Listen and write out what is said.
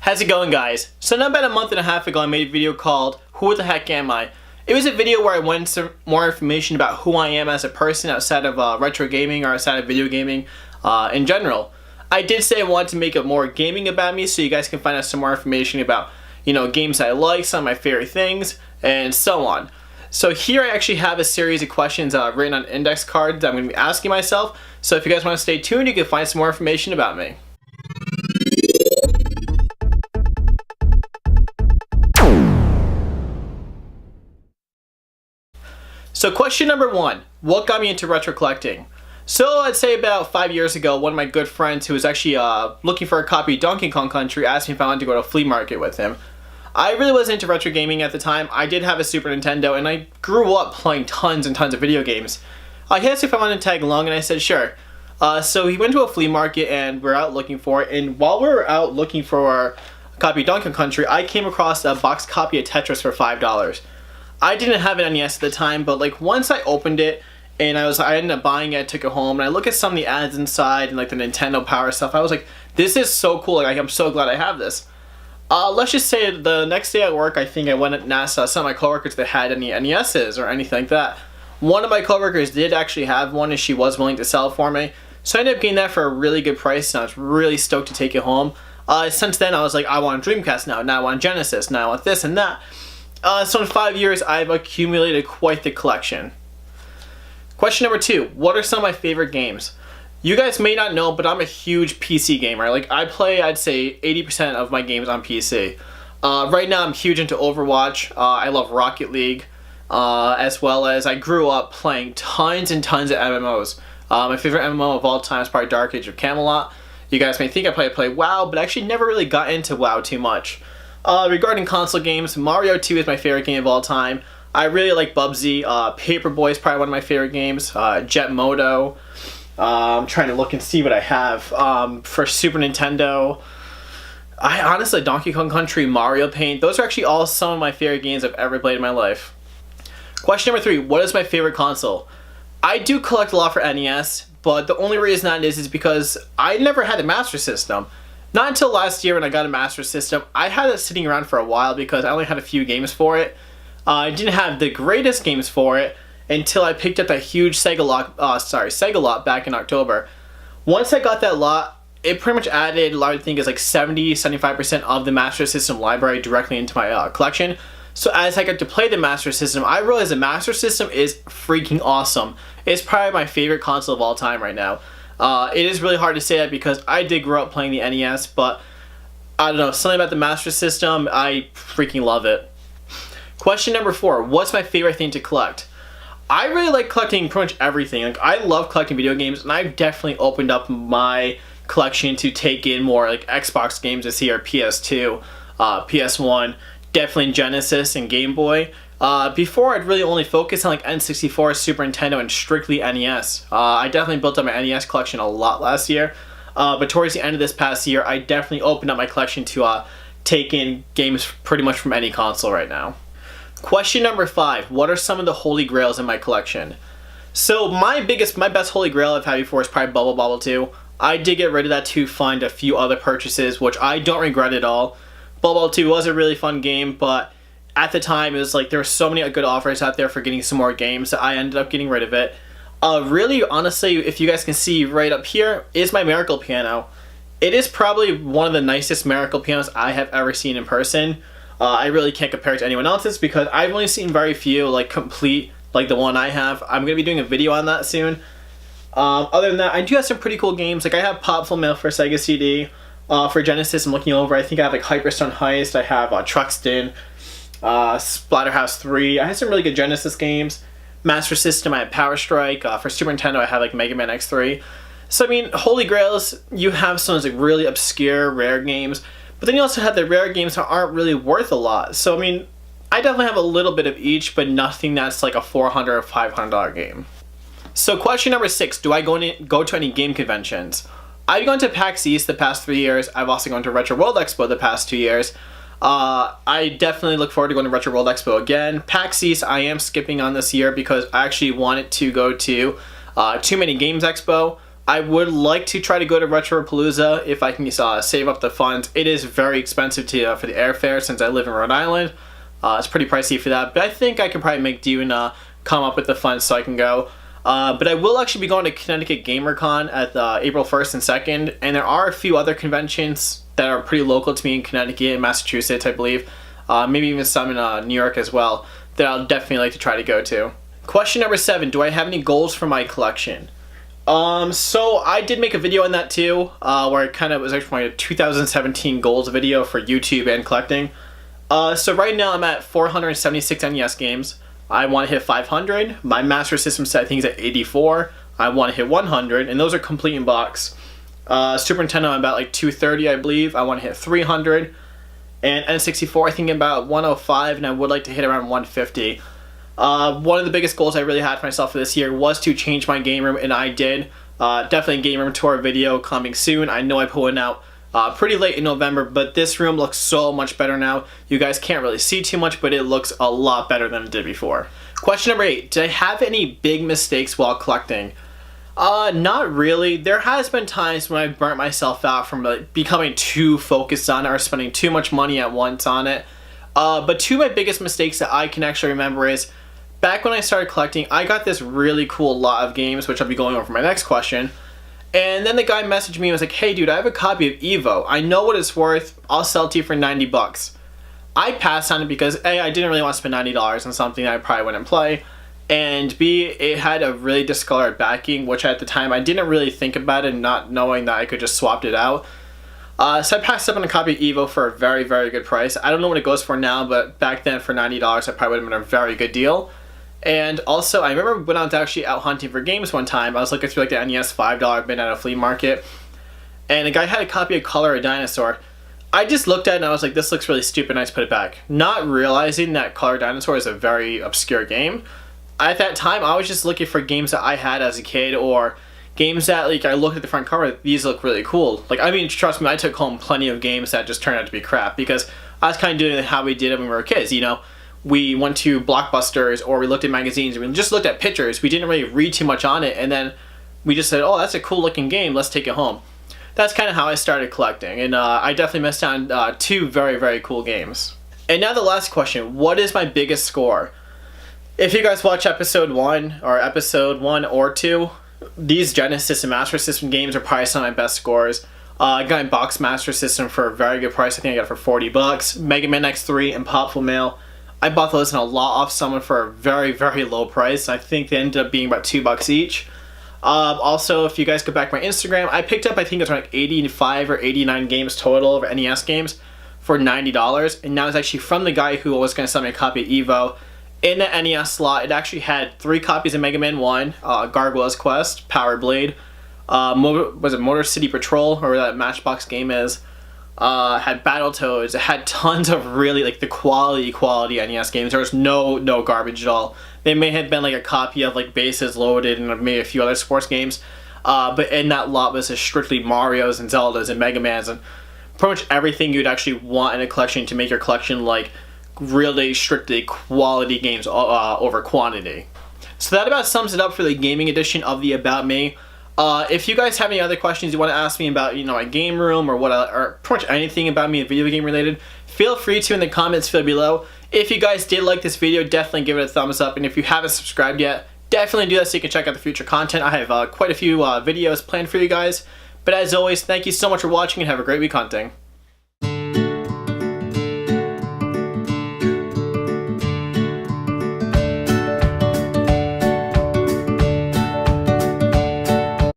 How's it going, guys? So now about a month and a half ago I made a video called Who the Heck Am I? It was a video where I went into more information about who I am as a person outside of retro gaming or outside of video gaming in general. I did say I wanted to make it more gaming about me so you guys can find out some more information about, games I like, some of my favorite things, and so on. So here I actually have a series of questions written on index cards that I'm going to be asking myself. So if you guys want to stay tuned, you can find some more information about me. So question number 1, what got me into retro collecting? So I'd say about 5 years ago, one of my good friends who was actually looking for a copy of Donkey Kong Country asked me if I wanted to go to a flea market with him. I really wasn't into retro gaming at the time. I did have a Super Nintendo and I grew up playing tons and tons of video games. He asked if I wanted to tag along and I said sure. So he went to a flea market and we're out looking for it, and while we were out looking for our copy of Donkey Kong Country, I came across a box copy of Tetris for $5. I didn't have an NES at the time, but once I opened it and I ended up buying it, took it home, and I look at some of the ads inside and the Nintendo Power stuff, I was like, this is so cool, I'm so glad I have this. Let's just say the next day at work, I think I went and asked some of my coworkers if they had any NESs or anything like that. One of my coworkers did actually have one and she was willing to sell it for me. So I ended up getting that for a really good price and I was really stoked to take it home. Since then I was like, I want a Dreamcast now I want Genesis, now I want this and that. So in 5 years, I've accumulated quite the collection. Question number 2, what are some of my favorite games? You guys may not know, but I'm a huge PC gamer. I play, I'd say, 80% of my games on PC. Right now, I'm huge into Overwatch. I love Rocket League, as well as I grew up playing tons and tons of MMOs. My favorite MMO of all time is probably Dark Age of Camelot. You guys may think I play WoW, but I actually never really got into WoW too much. Regarding console games, Mario 2 is my favorite game of all time. I really like Bubsy. Paperboy is probably one of my favorite games. Jet Moto. I'm trying to look and see what I have. For Super Nintendo, I honestly, Donkey Kong Country, Mario Paint, those are actually all some of my favorite games I've ever played in my life. Question number 3, what is my favorite console? I do collect a lot for NES, but the only reason that is because I never had a Master System. Not until last year when I got a Master System. I had it sitting around for a while because I only had a few games for it. I didn't have the greatest games for it until I picked up that huge Sega lot back in October. Once I got that lot, it pretty much added, I think it's 70-75% of the Master System library directly into my collection. So as I got to play the Master System, I realized the Master System is freaking awesome. It's probably my favorite console of all time right now. It is really hard to say that because I did grow up playing the NES, but I don't know, something about the Master System, I freaking love it. Question number 4, what's my favorite thing to collect? I really like collecting pretty much everything. I love collecting video games, and I've definitely opened up my collection to take in more Xbox games this year, PS2, PS1, definitely Genesis and Game Boy. Before, I'd really only focus on N64, Super Nintendo, and strictly NES. I definitely built up my NES collection a lot last year, but towards the end of this past year, I definitely opened up my collection to take in games pretty much from any console right now. Question number 5, what are some of the holy grails in my collection? So my best holy grail I've had before is probably Bubble Bobble 2. I did get rid of that to find a few other purchases, which I don't regret at all. Bubble Bobble 2 was a really fun game, but at the time, it was there were so many good offers out there for getting some more games that I ended up getting rid of it. Really, honestly, if you guys can see right up here, is my Miracle Piano. It is probably one of the nicest Miracle Pianos I have ever seen in person. I really can't compare it to anyone else's because I've only seen very few complete the one I have. I'm going to be doing a video on that soon. Other than that, I do have some pretty cool games. I have Popful Mail for Sega CD. For Genesis, I'm looking over, I think I have Hyperstone Heist, I have Truxton, Splatterhouse 3. I have some really good Genesis games. Master System, I have Power Strike. For Super Nintendo, I have Mega Man X3. So Holy Grails, you have some really obscure, rare games, but then you also have the rare games that aren't really worth a lot. So I definitely have a little bit of each, but nothing that's a $400 or $500 game. So question number 6, do I go to any game conventions? I've gone to PAX East the past 3 years. I've also gone to Retro World Expo the past 2 years. I definitely look forward to going to Retro World Expo again. PAX East I am skipping on this year because I actually wanted to go to Too Many Games Expo. I would like to try to go to Retropalooza if I can save up the funds. It is very expensive for the airfare since I live in Rhode Island. It's pretty pricey for that, but I think I could probably make do and come up with the funds so I can go. But I will actually be going to Connecticut GamerCon at April 1st and 2nd, and there are a few other conventions that are pretty local to me in Connecticut and Massachusetts, I believe. Maybe even some in New York as well that I'll definitely like to try to go to. Question number 7, do I have any goals for my collection? So I did make a video on that too, where it kind of was actually my 2017 goals video for YouTube and collecting. So right now I'm at 476 NES games. I want to hit 500. My Master System set I think is at 84. I want to hit 100, and those are complete in box. Super Nintendo I'm about like 230 I believe. I want to hit 300. And N64 I think about 105, and I would like to hit around 150. One of the biggest goals I really had for myself for this year was to change my game room, and I did. Definitely a game room tour video coming soon. I know I put one out pretty late in November, but this room looks so much better now. You guys can't really see too much, but it looks a lot better than it did before. Question number 8, did I have any big mistakes while collecting? Not really. There has been times when I burnt myself out from becoming too focused on it or spending too much money at once on it. But two of my biggest mistakes that I can actually remember is back when I started collecting, I got this really cool lot of games, which I'll be going over for my next question. And then the guy messaged me and was like, hey dude, I have a copy of Evo. I know what it's worth. I'll sell it to you for 90 bucks. I passed on it because A, I didn't really want to spend $90 on something that I probably wouldn't play. And B, it had a really discolored backing, which at the time I didn't really think about it, not knowing that I could just swap it out. So I passed up on a copy of Evo for a very, very good price. I don't know what it goes for now, but back then for $90, it probably would have been a very good deal. And also, I remember when I was actually out hunting for games one time, I was looking through like the NES $5 bin at a flea market, and a guy had a copy of Color a Dinosaur. I just looked at it and I was like, this looks really stupid, and I just put it back. Not realizing that Color Dinosaur is a very obscure game. At that time, I was just looking for games that I had as a kid, or games that like I looked at the front cover, these look really cool. Like, I mean, trust me, I took home plenty of games that just turned out to be crap, because I was kind of doing how we did it when we were kids, you know? We went to Blockbusters, or we looked at magazines, and we just looked at pictures. We didn't really read too much on it, and then we just said, oh, that's a cool looking game, let's take it home. That's kind of how I started collecting, and I definitely missed on two very, very cool games. And now the last question, what is my biggest score? If you guys watch episode 1 or 2, these Genesis and Master System games are probably some of my best scores. I got a Box Master System for a very good price. I think I got it for 40 bucks. Mega Man X3 and Popful Mail. I bought those in a lot off someone for a very, very low price. I think they ended up being about $2 each. Also, if you guys go back to my Instagram, I picked up, I think it was like 85 or 89 games total of NES games for $90. And that was actually from the guy who was going to sell me a copy of Evo. In the NES slot, it actually had 3 copies of Mega Man 1, Gargoyle's Quest, Power Blade, was it Motor City Patrol, or that Matchbox game is. Had Battletoads. It had tons of really like the quality NES games. There was no garbage at all. They may have been like a copy of like Bases Loaded and maybe a few other sports games, but in that lot was strictly Marios and Zeldas and Mega Mans and pretty much everything you'd actually want in a collection to make your collection like really strictly quality games over quantity. So that about sums it up for the gaming edition of the About Me. If you guys have any other questions you want to ask me about, you know, my game room or or pretty much anything about me video game related, feel free to in the comments below. If you guys did like this video, definitely give it a thumbs up, and if you haven't subscribed yet, definitely do that so you can check out the future content. I have quite a few videos planned for you guys. But as always, thank you so much for watching and have a great week hunting.